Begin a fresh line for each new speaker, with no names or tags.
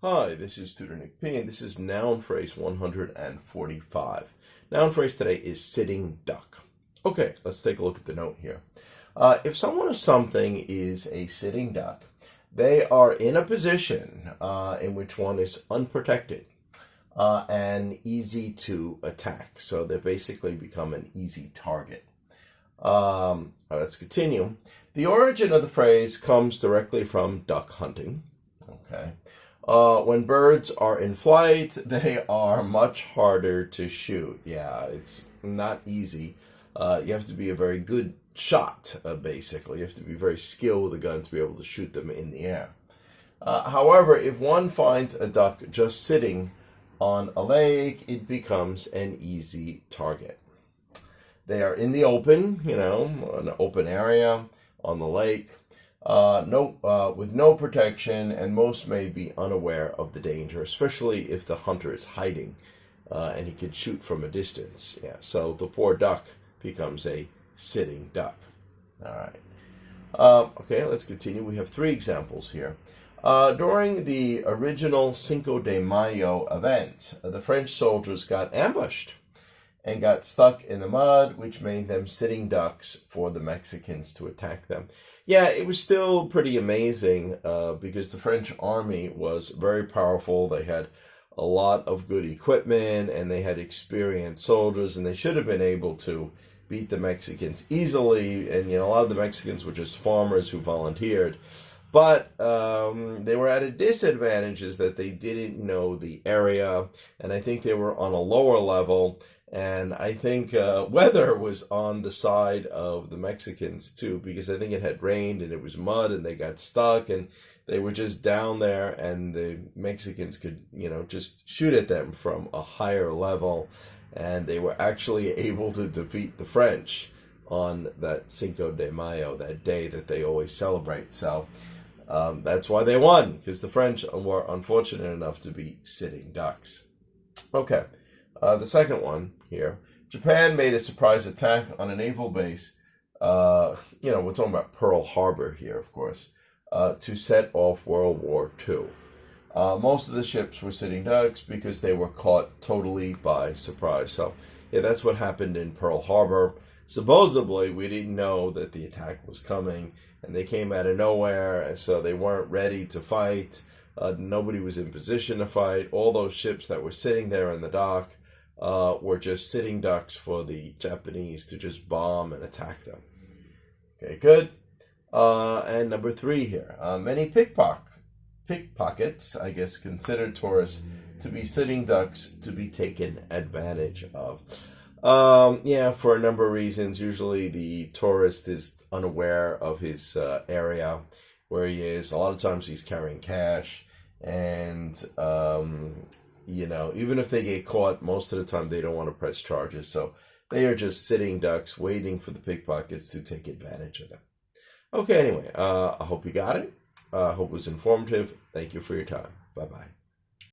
Hi, this is Tutor Nick P, and this is noun phrase 145. Noun phrase today is sitting duck. Okay, let's take a look at the note here. If someone or something is a sitting duck, they are in a position in which one is unprotected and easy to attack. So they basically become an easy target. Let's continue. The origin of the phrase comes directly from duck hunting. Okay. When birds are in flight, they are much harder to shoot. Yeah, it's not easy. You have to be a very good shot, basically. You have to be very skilled with a gun to be able to shoot them in the air. However, if one finds a duck just sitting on a lake, it becomes an easy target. They are in the open, an open area on the lake. With no protection, and most may be unaware of the danger, especially if the hunter is hiding and he could shoot from a distance. Yeah, so the poor duck becomes a sitting duck. All right. Okay, let's continue. We have three examples here. During the original Cinco de Mayo event, the French soldiers got ambushed and got stuck in the mud, which made them sitting ducks for the Mexicans to attack them. Yeah, it was still pretty amazing because the French army was very powerful. They had a lot of good equipment, and they had experienced soldiers, and they should have been able to beat the Mexicans easily. And, a lot of the Mexicans were just farmers who volunteered. But they were at a disadvantage, is that they didn't know the area, and I think they were on a lower level. And I think weather was on the side of the Mexicans too, because I think it had rained and it was mud and they got stuck and they were just down there, and the Mexicans could, just shoot at them from a higher level. And they were actually able to defeat the French on that Cinco de Mayo, that day that they always celebrate. So that's why they won, because the French were unfortunate enough to be sitting ducks. Okay. The second one here, Japan made a surprise attack on a naval base, we're talking about Pearl Harbor here, of course, to set off World War II. Most of the ships were sitting ducks because they were caught totally by surprise. So, yeah, that's what happened in Pearl Harbor. Supposedly, we didn't know that the attack was coming, and they came out of nowhere, and so they weren't ready to fight. Nobody was in position to fight. All those ships that were sitting there in the dock were just sitting ducks for the Japanese to just bomb and attack them. Okay, good. And number 3 here. Many pickpockets, I guess, consider tourists to be sitting ducks to be taken advantage of. For a number of reasons. Usually the tourist is unaware of his area where he is. A lot of times he's carrying cash, and even if they get caught, most of the time they don't want to press charges. So they are just sitting ducks waiting for the pickpockets to take advantage of them. Okay, anyway, I hope you got it. I hope it was informative. Thank you for your time. Bye-bye.